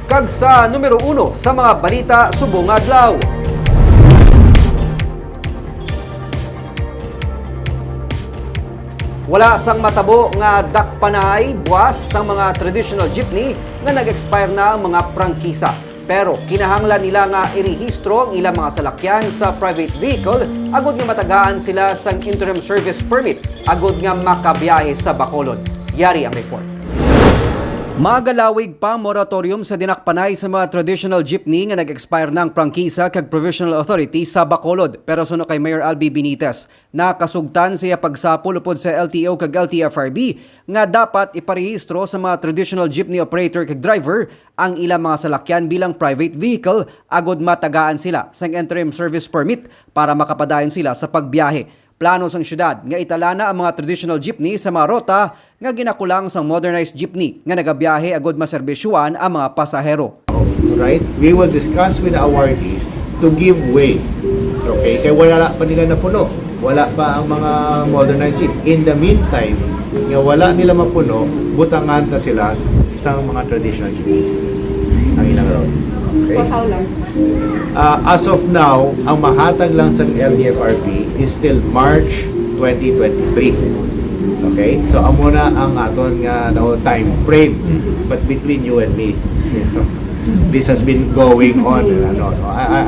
Kag sa numero 1 sa mga balita subong adlaw. Wala sang matabo nga dakpanay buwas sang mga traditional jeepney nga nag-expire na ang mga prangkisa. Pero kinahanglan nila nga irehistro ang ilang mga salakyan sa private vehicle agod nga matagaan sila sang interim service permit agod nga makabiyahe sa Bacolod. Yari ang report. Magalawig pa moratorium sa dinakpanay sa mga traditional jeepney nga nag-expire ng prangkisa kag provisional authority sa Bacolod. Pero suno kay Mayor Albi Benitez, nakasugtan siya pagsapol upod sa LTO kag LTFRB nga dapat iparehistro sa mga traditional jeepney operator kag driver ang ilang mga salakyan bilang private vehicle agod matagaan sila sang interim service permit para makapadayon sila sa pagbiyahe. Plano sang syudad nga italana ang mga traditional jeepney sa mga rota nga ginakulang sang modernized jeepney nga nagabiyahe agod maserbisyuan ang mga pasahero. Right? We will discuss with the awardees to give way. Okay? Kaya wala pa nila napuno. Wala pa ang mga modernized jeep. In the meantime, nga wala nila mapuno, butangan na sila isang mga traditional jeeps. Ang ilang road. Okay? For how long? As of now, ang mahatag lang sa LTFRB is till March 2023. Okay? So, amo na ang aton nga time frame. But between you and me, this has been going on.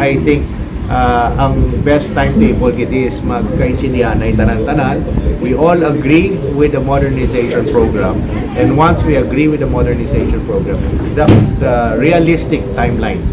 I think ang best timetable kit is magkaintindihan na tanan-tanan. We all agree with the modernization program. And once we agree with the modernization program, the realistic timeline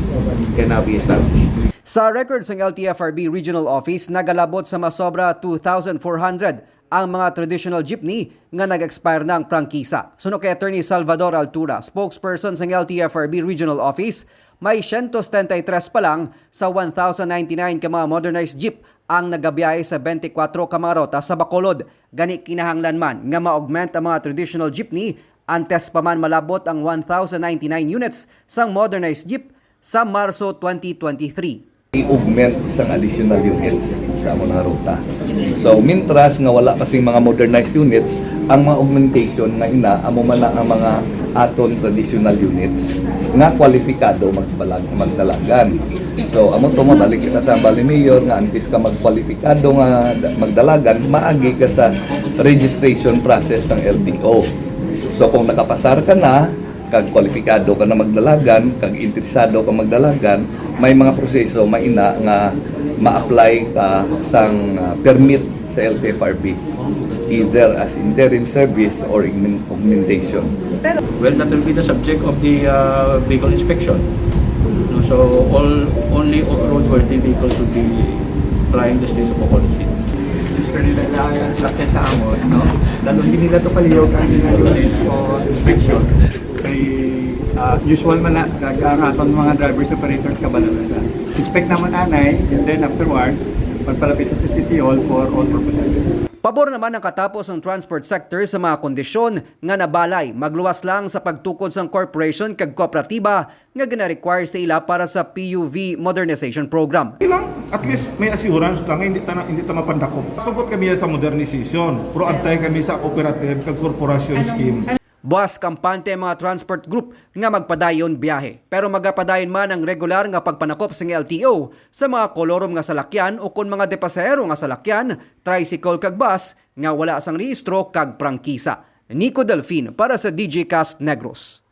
can now be established. Sa records ng LTFRB Regional Office, nagalabot sa masobra 2,400 ang mga traditional jeepney nga nag-expire ng prangkisa. Suno kay Attorney Salvador Altura, spokesperson ng LTFRB Regional Office, may 133 pa lang sa 1,099 ka mga modernized jeep ang nagabiyahe sa 24 kamarota sa Bacolod. Gani kinahanglan man nga ma-augment ang mga traditional jeepney antes pa man malabot ang 1,099 units sang modernized jeep sa Marso 2023. I-augment sang additional units sa mga ruta. So, mintras nga wala kasing mga modernized units, ang mga augmentation nga amo man na ang mga aton traditional units nga kwalifikado magdalagan. So, amo to mabalik kita sa Bali Mayor nga antes ka magkwalifikado nga magdalagan, maagi ka sa registration process ng LTO. So, kung nakapasar ka na, kag kwalifikado ka na magdalagan, kag interesado ka magdalagan, may mga proseso maina nga ma-apply ka sang permit sa LTFRB, either as interim service or augmentation. Well, that will be the subject of the vehicle inspection. So only roadworthy vehicles will be flying the streets of Bacolod City. Register nila ang silakyan sa amon, no? Lalo hindi nila ito paliyog ang units for inspection. Kay usual man na kakaton mga drivers operators kabalalasan. Inspect naman anay, and then afterwards, pagpalapit sa City Hall for all purposes. Pabor naman ang katapos ng transport sector sa mga kondisyon nga nabalay magluwas lang sa pagtukod sa corporation kag kooperatiba nga gina-require sa ila para sa PUV modernization program. Ilang at least may assurance lang hindi ta mapandakop. Sugot kami sa modernization, pero antay kami sa cooperative kag corporation scheme. Buwas kampante ang mga transport group nga magpadayon biyahe. Pero magapadayon man ang regular nga pagpanakop sa LTO sa mga kolorom nga salakyan o kung mga depasahero nga salakyan, tricycle kag bus nga wala sang rehistro kag prangkisa. Nico Delfin para sa DJ Cast Negros.